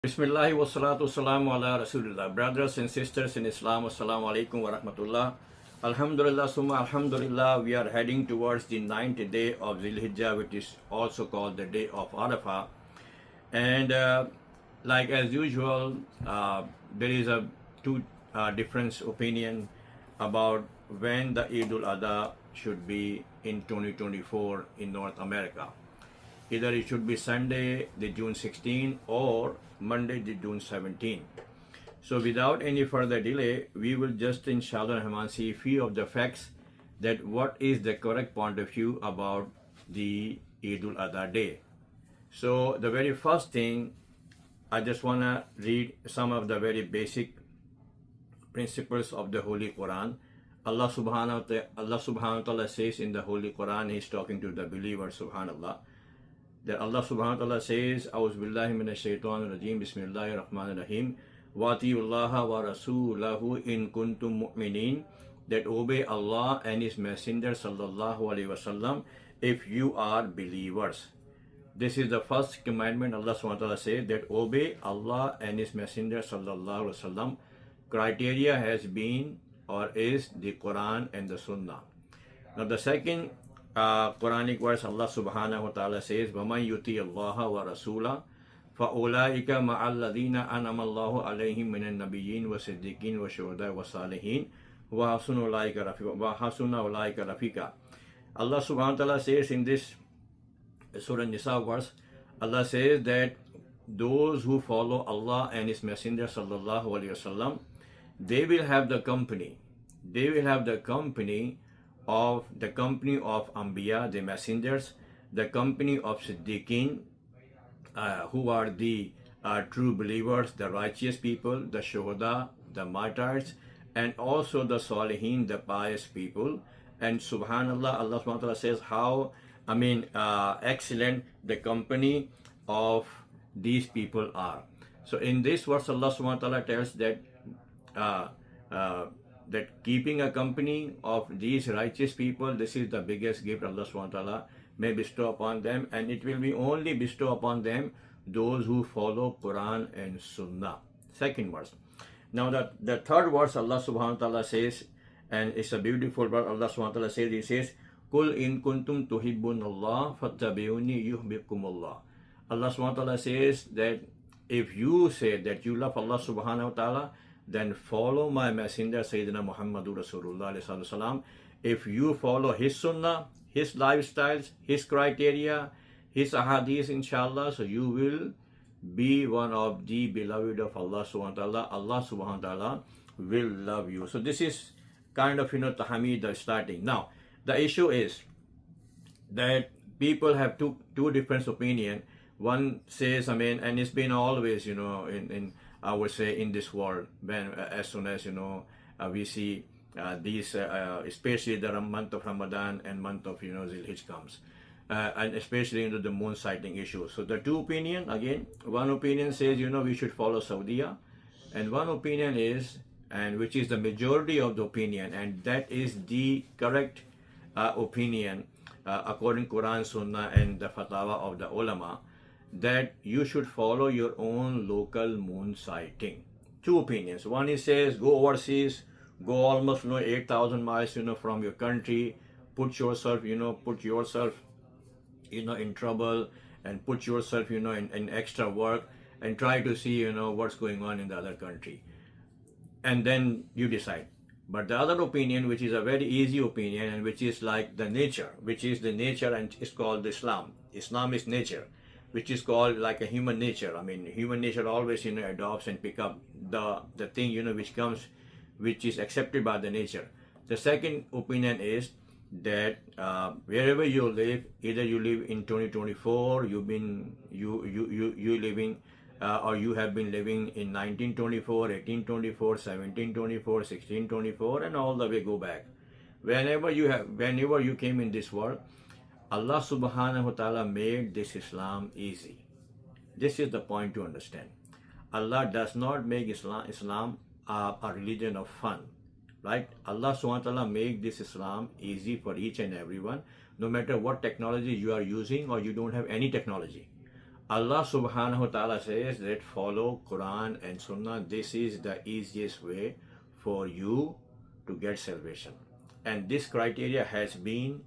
Bismillah wa salatu wassalamu ala Rasulillah. Brothers and sisters in Islam, assalamu alaikum wa rahmatullah. Alhamdulillah, summa alhamdulillah, we are heading towards the ninth day of Zil Hijjah, which is also called the day of Arafah. And like as usual, there is a two different opinion about when the Eid al-Adha should be in 2024 in North America. Either it should be Sunday, the June 16, or Monday, the June 17. So without any further delay, we will just inshallah Rahman see a few of the facts that what is the correct point of view about the Eid al-Adha day. So the very first thing, I just want to read some of the very basic principles of the Holy Quran. Allah subhanahu wa ta'ala says in the Holy Quran, He's talking to the believers, subhanallah, that Allah subhanahu wa ta'ala says, A'udhu billahi minash shaitanir rajim, Bismillahir Rahmanir Rahim, Wati'ullaha wa rasulahu in kuntum mu'minin, that obey Allah and His Messenger sallallahu alaihi wasallam if you are believers. This is the first commandment. Allah subhanahu wa ta'ala says that obey Allah and His Messenger sallallahu alaihi wasallam. Criteria has been or is the Quran and the Sunnah. Now the second Quranic verse, Allah subhanahu wa ta'ala says, وَمَنْ يُطِيَ اللَّهَ وَرَسُولَهُ فَأُولَٰئِكَ مَعَ الَّذِينَ أَنْعَمَ اللَّهُ عَلَيْهِم مِّنَ النَّبِيِّينَ وَالصِّدِّيقِينَ وَالشُّهَدَاءِ وَالصَّالِحِينَ وَحَسُنَ أُولَٰئِكَ رَفِيقًا. Allah subhanahu wa ta'ala says in this Surah Nisa verse, Allah says that those who follow Allah and His Messenger sallallahu alaihi wasallam, they will have the company. They will have the company of Anbiya, the messengers, the company of Siddiqeen, who are the true believers, the righteous people, the Shuhada, the martyrs, and also the Salihin, the pious people. And subhanallah, Allah subhanahu wa ta'ala says how, excellent the company of these people are. So in this verse, Allah subhanahu wa ta'ala tells that that keeping a company of these righteous people, this is the biggest gift Allah subhanahu wa ta'ala may bestow upon them, and it will be only bestow upon them those who follow Quran and Sunnah. Second verse. Now the third verse, Allah subhanahu wa ta'ala says, and it's a beautiful verse, Allah subhanahu wa ta'ala says, He says, Kul in kuntum tuhibbun Allah fattabi'uni yuhbibkumullah. Allah subhanahu wa ta'ala says that if you say that you love Allah subhanahu wa ta'ala, then follow my messenger Sayyidina Muhammadur Rasulullah sallallahu alaihi wasallam. If you follow his sunnah, his lifestyles, his criteria, his ahadith, inshallah, so you will be one of the beloved of Allah subhanahu wa ta'ala. Allah subhanahu wa ta'ala will love you. So this is kind of, Tahamid starting. Now, the issue is that people have two different opinions. One says, and it's been always, in I would say in this world, when as soon as we see these, especially the month of Ramadan and month of Zil Hijjah comes, and especially into the moon sighting issue. So the two opinion again. One opinion says we should follow Saudi, and one opinion is, and which is the majority of the opinion, and that is the correct opinion according to Quran, Sunnah, and the fatwa of the ulama, that you should follow your own local moon sighting. Two opinions. One is says go overseas, go almost 8,000 miles from your country, put yourself in trouble, and put yourself in extra work, and try to see what's going on in the other country, and then you decide. But the other opinion, which is a very easy opinion, and which is like the nature, and it's called Islam. Islam is nature, which is called like a human nature. Human nature always adopts and pick up the thing which is accepted by the nature. The second opinion is that wherever you live, either you live in 2024, you living or you have been living in 1924, 1824, 1724, 1624, and all the way go back. Whenever you came in this world, Allah subhanahu wa ta'ala made this Islam easy. This is the point to understand. Allah does not make Islam a religion of fun, right? Allah subhanahu wa ta'ala made this Islam easy for each and everyone, no matter what technology you are using or you don't have any technology. Allah subhanahu wa ta'ala says that follow Quran and Sunnah. This is the easiest way for you to get salvation. And this criteria has been,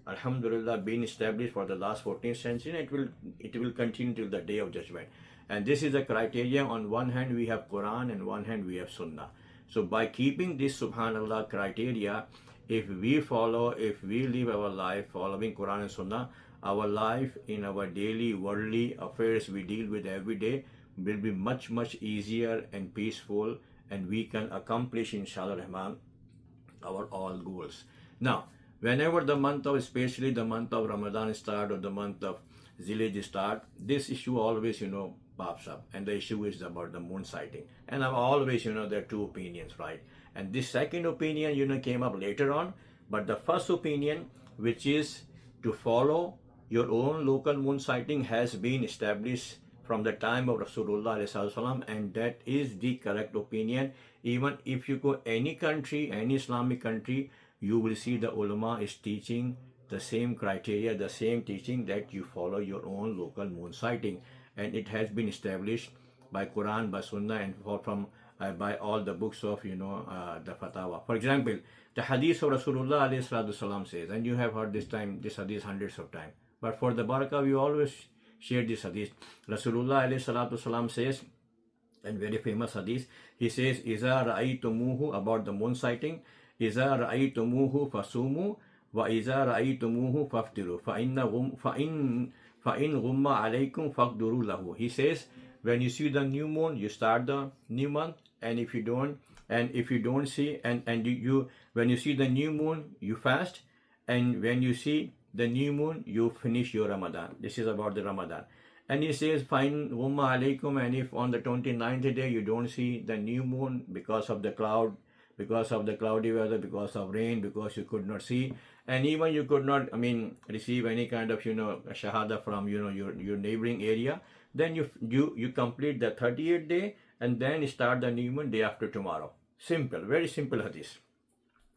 alhamdulillah, been established for the last 14th century, and it will continue till the day of judgment. And this is the criteria. On one hand we have Quran, and one hand we have Sunnah. So by keeping this subhanallah criteria, if we live our life following Quran and Sunnah, our life in our daily worldly affairs we deal with every day will be much easier and peaceful, and we can accomplish inshallah rahman our all goals. Now, whenever the month of, especially the month of Ramadan start, or the month of Zilhijjah start, this issue always pops up, and the issue is about the moon sighting. And I've always there are two opinions, right? And this second opinion came up later on, but the first opinion, which is to follow your own local moon sighting, has been established from the time of Rasulullah ﷺ, and that is the correct opinion. Even if you go any country, any Islamic country, you will see the ulama is teaching the same criteria, the same teaching, that you follow your own local moon sighting. And it has been established by Quran, by Sunnah, and by all the books of the Fatawa. For example, the hadith of Rasulullah ﷺ says, and you have heard this hadith hundreds of times, but for the barakah we always share this hadith. Rasulullah ﷺ says, and very famous hadith, he says, "Iza ra'aytumuhu," about the moon sighting, "Iza ra'aytumuhu fasumu, wa iza ra'aytumuhu faftiru, fa'in ghumma alaykum faqduru lahu." He says, when you see the new moon, you start the new month, and if you don't see, when you see the new moon, you fast, and when you see the new moon, you finish your Ramadan. This is about the Ramadan. And he says, "Fine, ghumma alaykum," and if on the 29th day you don't see the new moon because of the cloud, because of the cloudy weather, because of rain, because you could not see, and even you could not, receive any kind of, shahada from, your neighboring area, then you complete the 30th day, and then start the new moon day after tomorrow. Simple, very simple hadith,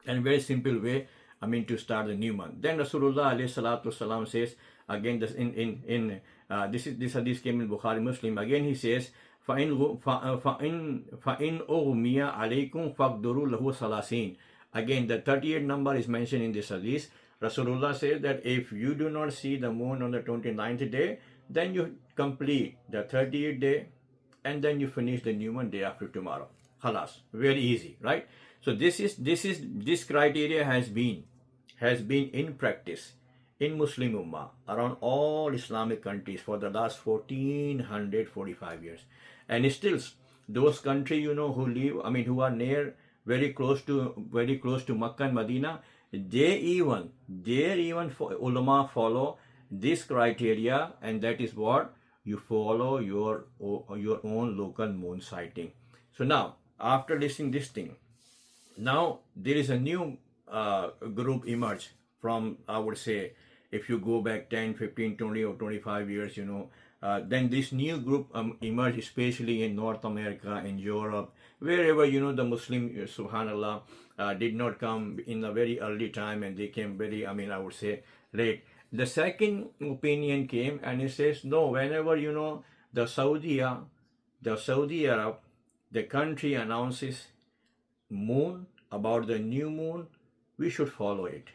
and very simple way, to start the new month. Then Rasulullah ﷺ says, again, this hadith came in Bukhari Muslim, again he says, فَإِنْ أُغْمِيَ عَلَيْكُمْ فَقْدُرُوا لَهُ ثَلَاثِينَ. Again, the 38th number is mentioned in this hadith. Rasulullah says that if you do not see the moon on the 29th day, then you complete the 30th day, and then you finish the new moon day after tomorrow. Khalas. Very easy, right? So this criteria has been in practice in Muslim Ummah around all Islamic countries for the last 1445 years. And still, those countries, who are near, very close to Makkah and Medina, they even ulama follow this criteria, and that is what you follow your own local moon sighting. So now, after listening this thing, now there is a new group emerge from, I would say, if you go back 10, 15, 20 or 25 years, then this new group emerged, especially in North America, in Europe, wherever, the Muslim, subhanallah, did not come in a very early time, and they came very, I would say, late. The second opinion came, and it says, no, whenever, the Saudi Arab, the country announces moon, about the new moon, we should follow it.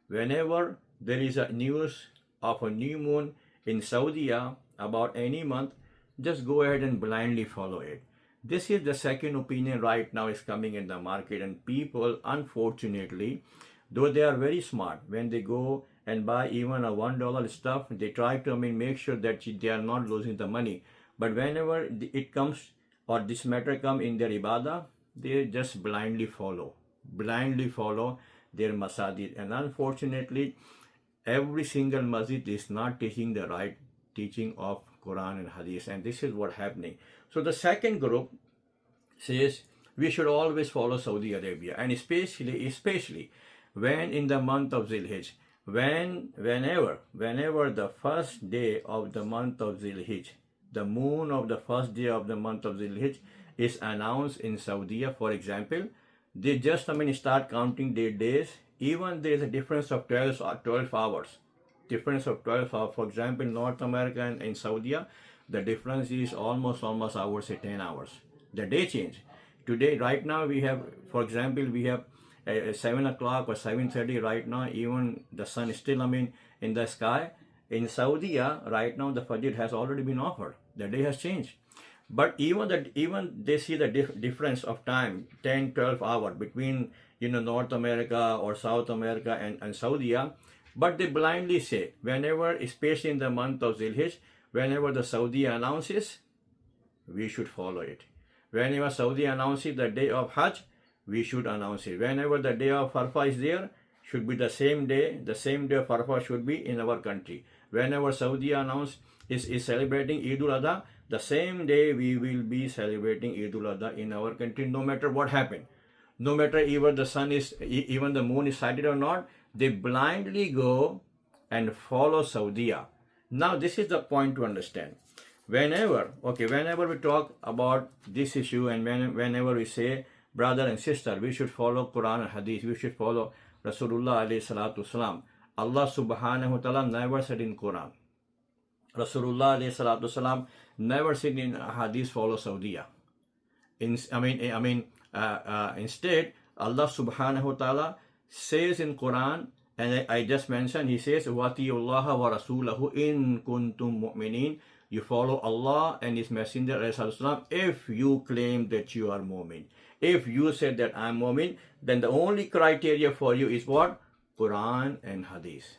Whenever there is a news of a new moon in Saudi about any month, just go ahead and blindly follow it. This is the second opinion right now is coming in the market, and people, unfortunately, though they are very smart, when they go and buy even a $1 stuff, they try to make sure that they are not losing the money. But whenever it comes, or this matter come in their ibadah, they just blindly follow their masajid. And unfortunately, every single masjid is not teaching the right teaching of Quran and Hadith, and this is what happening. So the second group says we should always follow Saudi Arabia, and especially when in the month of Zilhijjah, whenever the first day of the month of Zilhijjah, the moon of the first day of the month of Zilhijjah is announced in Saudi, for example, they just start counting their days. Even there is a difference of 12 hours. For example, North America and in Saudi, the difference is almost I would say 10 hours. The day change. Today, right now we have, for example, we have 7 o'clock or 7:30 right now. Even the sun is still, in the sky. In Saudi, right now the Fajr has already been offered. The day has changed. But even they see the difference of time, 10, 12 hours between North America or South America and Saudi. But they blindly say, whenever, especially in the month of Zilhijjah, whenever the Saudi announces, we should follow it. Whenever Saudi announces the day of Hajj, we should announce it. Whenever the day of Arafah is there, should be the same day of Arafah should be in our country. Whenever Saudi is celebrating Eid al-Adha, the same day we will be celebrating Eid al-Adha in our country, no matter what happened. No matter even the moon is sighted or not, they blindly go and follow Saudi. Now this is the point to understand. Whenever we talk about this issue, and whenever we say, brother and sister, we should follow Quran and Hadith, we should follow Rasulullah alayhi salatu wasalam. Allah subhanahu wa ta'ala never said in Quran. Rasulullah alayhi salatu wasalam never said in Hadith follow Saudi. Instead, Allah subhanahu wa ta'ala says in Quran, and I just mentioned, he says, Watiyullaha wa rasulahu in kuntum mu'minin. You follow Allah and His Messenger ﷺ if you claim that you are mu'min. If you said that I'm mu'min, then the only criteria for you is what? Quran and Hadith.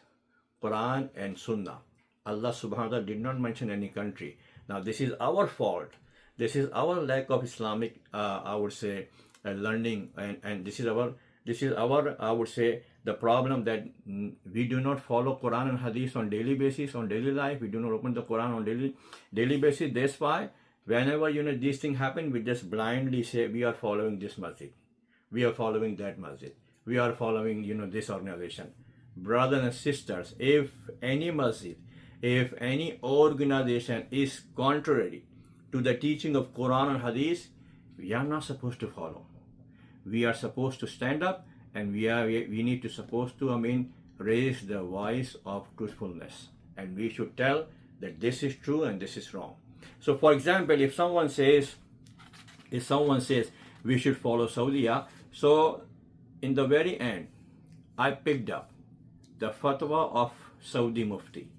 Quran and Sunnah. Allah subhanahu wa ta'ala did not mention any country. Now this is our fault. This is our lack of Islamic, I would say, learning, and this is our, I would say, the problem, that we do not follow Quran and Hadith on daily basis, on daily life. We do not open the Quran on daily basis. That's why whenever these things happen, we just blindly say we are following this masjid, we are following that masjid, we are following this organization. Brothers and sisters, if any masjid, if any organization is contrary to the teaching of Quran and Hadith, we are not supposed to follow. We are supposed to stand up, and we need to supposed to raise the voice of truthfulness, and we should tell that this is true and this is wrong. So for example, if someone says we should follow Saudi, so in the very end I picked up the fatwa of Saudi Mufti.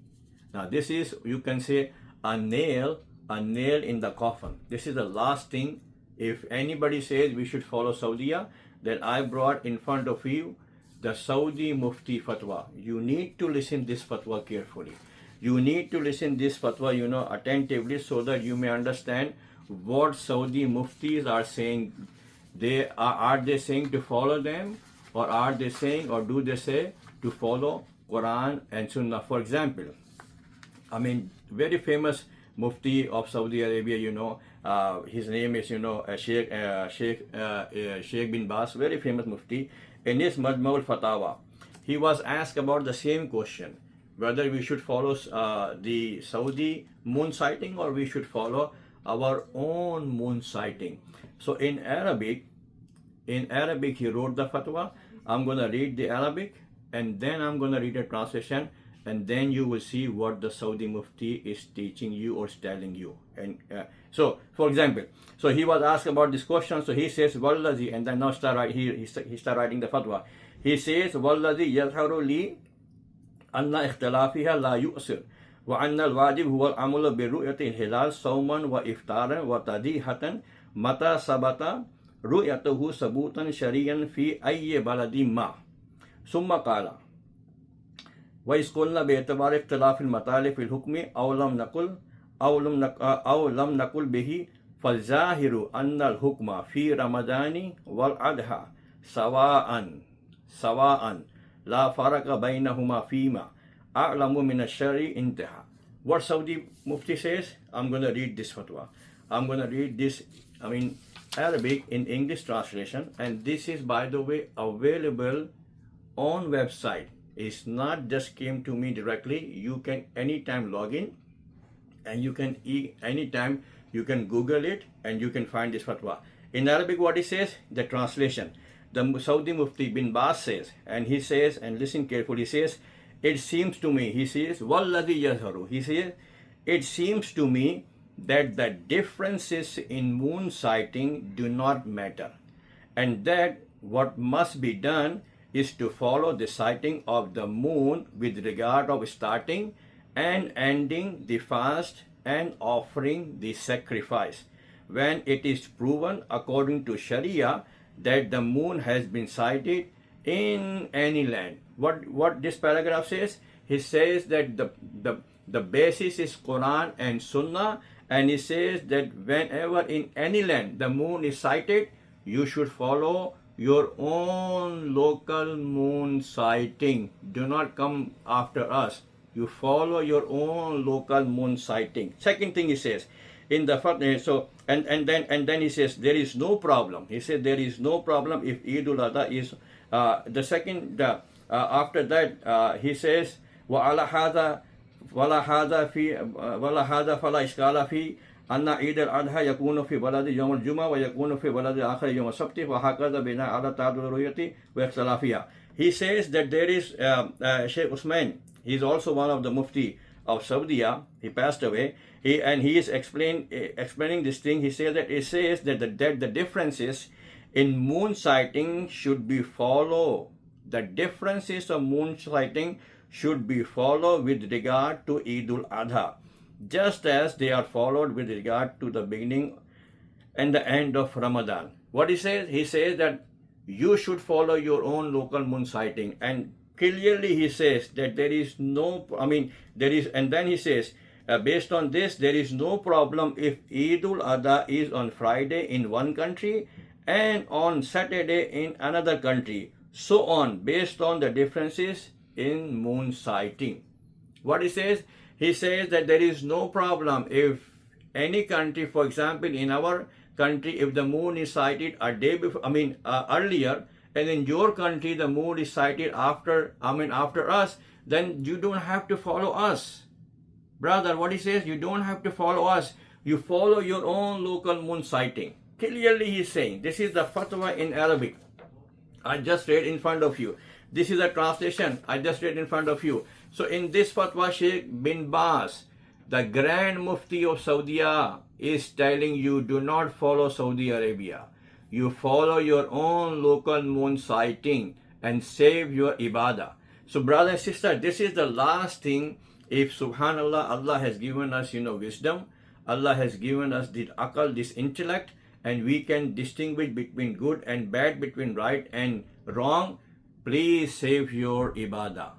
Now this is, you can say, a nail in the coffin. This is the last thing. If anybody says we should follow Saudi, then I brought in front of you the Saudi Mufti fatwa. You need to listen this fatwa carefully. You need to listen this fatwa, attentively, so that you may understand what Saudi Muftis are saying. Are they saying to follow them, or are they saying, or do they say to follow Quran and Sunnah? For example, very famous Mufti of Saudi Arabia, his name is, Sheikh bin Baz, very famous Mufti. In his Majma' al-Fatawa, he was asked about the same question, whether we should follow the Saudi moon sighting, or we should follow our own moon sighting. So in Arabic, he wrote the fatwa. I'm going to read the Arabic, and then I'm going to read a translation, and then you will see what the Saudi Mufti is teaching you or telling you. And so, for example, so he was asked about this question. So he says, Wallazi, and then now he start writing the fatwa. He says, Wallazi yadharu li anna ikhtilafiha la yu'sir, wa anna al-wajib huwa al-amalu bi ru'yati al-hilal sawman wa iftaran wa tadihatan mata sabata ru'yatuhu sabutan shariyan fi ayyi baladin ma. Summa qala وإذ قلنا باعتبار اختلاف المطالب في الحكم أو لم نقل به فالظاهر أن الحكم في رمضان والأضحى سواء لا فرق بينهما فيما أعلم من الشرع انتهى. What Saudi Mufti says, I'm going to read this fatwa. I'm going to read this, Arabic in English translation, and this is, by the way, available on website. It's not just came to me directly. You can anytime log in, and you can anytime you can Google it, and you can find this fatwa. In Arabic, what he says, the translation, the Saudi Mufti bin Baz says, and he says, and listen carefully, he says, it seems to me, he says, Walladhi yazharu, he says, it seems to me that the differences in moon sighting do not matter, and that what must be done is to follow the sighting of the moon with regard of starting and ending the fast and offering the sacrifice when it is proven according to Sharia that the moon has been sighted in any land. What this paragraph says? He says that the basis is Quran and Sunnah, and he says that whenever in any land the moon is sighted, you should follow your own local moon sighting. Do not come after us. You follow your own local moon sighting. Second thing he says in the and then he says there is no problem. He said there is no problem if Eidul Adha is after that he says وعلى هذا ولا هذا فلا إشكال فيه أن عيد الأضحى يكون في بلد يوم الجمعة ويكون في بلد آخر يوم السبت وهكذا بناء على تعدد الرؤية واختلافها. He says that there is Sheikh Usman. He is also one of the Mufti of Saudi. He passed away. He is explaining this thing. He says that the differences in moon sighting should be followed. The differences of moon sighting should be followed with regard to Eidul Adha, just as they are followed with regard to the beginning and the end of Ramadan. What he says? He says that you should follow your own local moon sighting, and clearly he says that there is no, and then he says, based on this, there is no problem if Eidul Adha is on Friday in one country and on Saturday in another country, so on, based on the differences in moon sighting. What he says? He says that there is no problem if any country, for example, in our country, if the moon is sighted a day before, earlier, and in your country the moon is sighted after us, then you don't have to follow us. Brother, what he says, you don't have to follow us. You follow your own local moon sighting. Clearly he's saying, this is the fatwa in Arabic. I just read in front of you. This is a translation I just read in front of you. So in this fatwa, Sheikh bin Baz, the Grand Mufti of Saudi, is telling you, do not follow Saudi Arabia. You follow your own local moon sighting and save your ibadah. So brother and sister, this is the last thing. If subhanallah, Allah has given us, wisdom, Allah has given us the akal, this intellect, and we can distinguish between good and bad, between right and wrong. Please save your ibadah.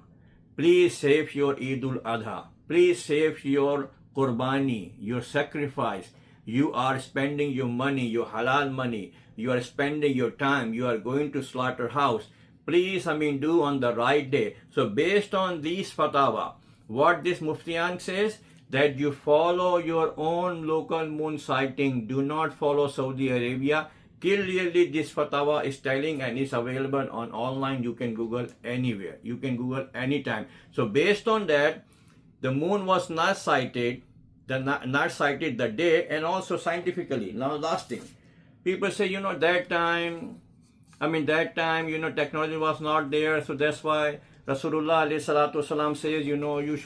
Please save your Eidul Adha. Please save your qurbani, your sacrifice. You are spending your money, your halal money. You are spending your time. You are going to slaughterhouse. Please, do on the right day. So based on these fatwa, what this Muftiyan says, that you follow your own local moon sighting. Do not follow Saudi Arabia. Clearly this fatwa is telling, and is available on online. You can Google anywhere. You can Google anytime. So based on that, the moon was not sighted, not sighted the day, and also scientifically. Now last thing, people say, that time, technology was not there, so that's why Rasulullah ﷺ says, you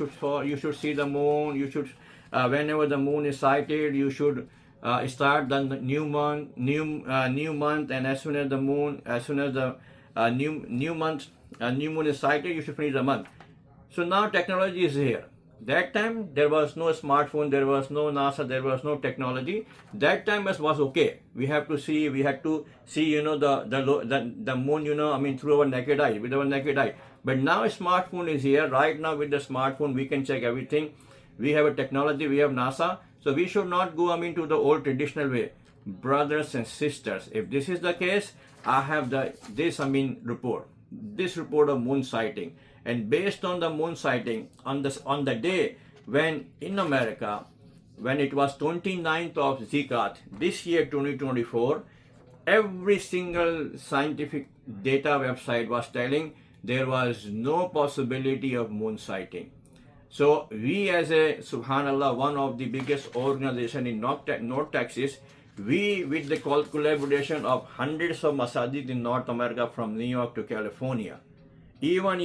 should see the moon. You should, whenever the moon is sighted, you should start the new month, and as soon as the moon is sighted, you should finish the month. So now technology is here. That time there was no smartphone, there was no NASA, there was no technology. That time was okay. We had to see, the moon, through our naked eye, with our naked eye. But now a smartphone is here. Right now with the smartphone, we can check everything. We have a technology, we have NASA. So we should not go, to the old traditional way. Brothers and sisters, if this is the case, I have this report of moon sighting. And based on the moon sighting, on the day when in America, when it was 29th of Zikat, this year 2024, every single scientific data website was telling there was no possibility of moon sighting. So we, as a subhanallah, one of the biggest organization in North Texas, we, with the collaboration of hundreds of masajid in North America, from New York to California, even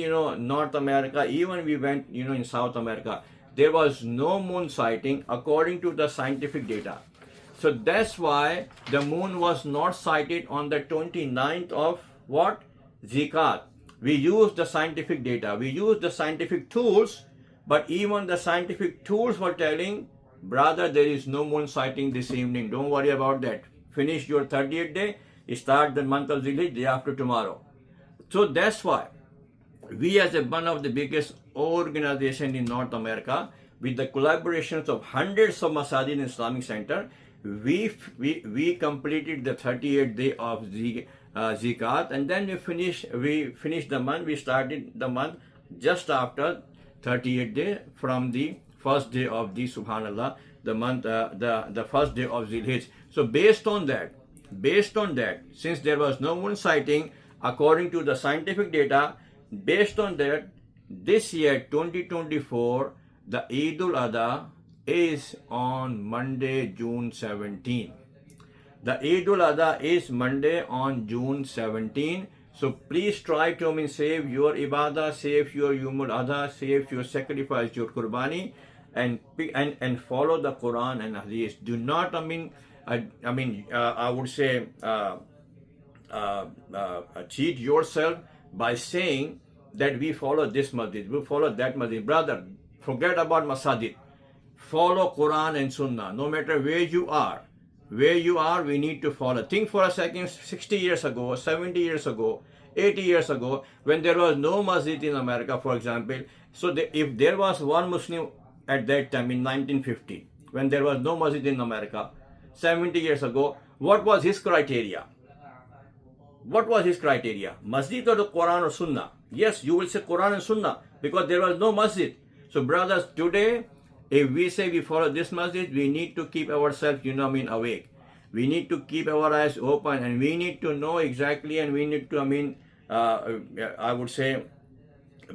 North America, even we went in South America, there was no moon sighting according to the scientific data. So that's why the moon was not sighted on the 29th of what? Zikat. We use the scientific data, we use the scientific tools, but even the scientific tools were telling, brother, there is no moon sighting this evening. Don't worry about that. Finish your 30th day, start the month of Zilhijjah day after tomorrow. So that's why we, as one of the biggest organization in North America, with the collaborations of hundreds of masajid and Islamic center, we completed the 38th day of Zikat, and then we finished the month. We started the month just after 38th day from the first day of the Subhanallah, the month, the first day of Zilhijjah. So based on that, since there was no moon sighting according to the scientific data, based on that, this year 2024, the Eid al-Adha is on Monday, June 17. The Eid al-Adha is Monday on June 17. So please try to save your ibadah, save your Yawm al-Adha, save your sacrifice, your qurbani, and follow the Quran and Hadith. Do not, I would say, cheat yourself by saying that we follow this masjid, we follow that masjid. Brother, forget about masajid. Follow Quran and Sunnah. No matter where you are, we need to follow. Think for a second, 60 years ago, 70 years ago, 80 years ago, when there was no masjid in America, for example. So if there was one Muslim at that time in 1950, when there was no masjid in America, 70 years ago, what was his criteria? What was his criteria? Masjid or the Quran or Sunnah? Yes, you will say Quran and Sunnah because there was no masjid. So brothers, today, if we say we follow this masjid, we need to keep ourselves, awake. We need to keep our eyes open, and we need to know exactly, and we need to, I would say,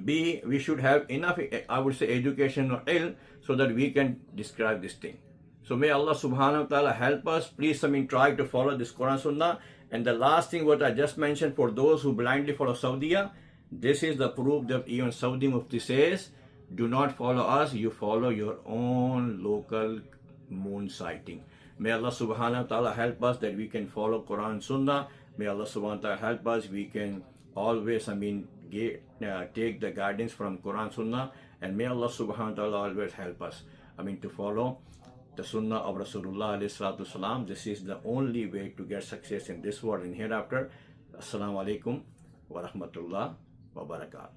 we should have enough, I would say, education or ilm so that we can describe this thing. So may Allah subhanahu wa ta'ala help us. Please, try to follow this Quran Sunnah. And the last thing what I just mentioned, for those who blindly follow Saudiya, this is the proof that even Saudi Mufti says, do not follow us, you follow your own local moon sighting. May Allah subhanahu wa ta'ala help us that we can follow Quran Sunnah. May Allah subhanahu wa ta'ala help us, we can always, take the guidance from Quran Sunnah. And may Allah subhanahu wa ta'ala always help us, to follow the Sunnah of Rasulullah alayhi salatu salam. This is the only way to get success in this world and hereafter. Assalamu alaikum wa rahmatullah wa barakatuh.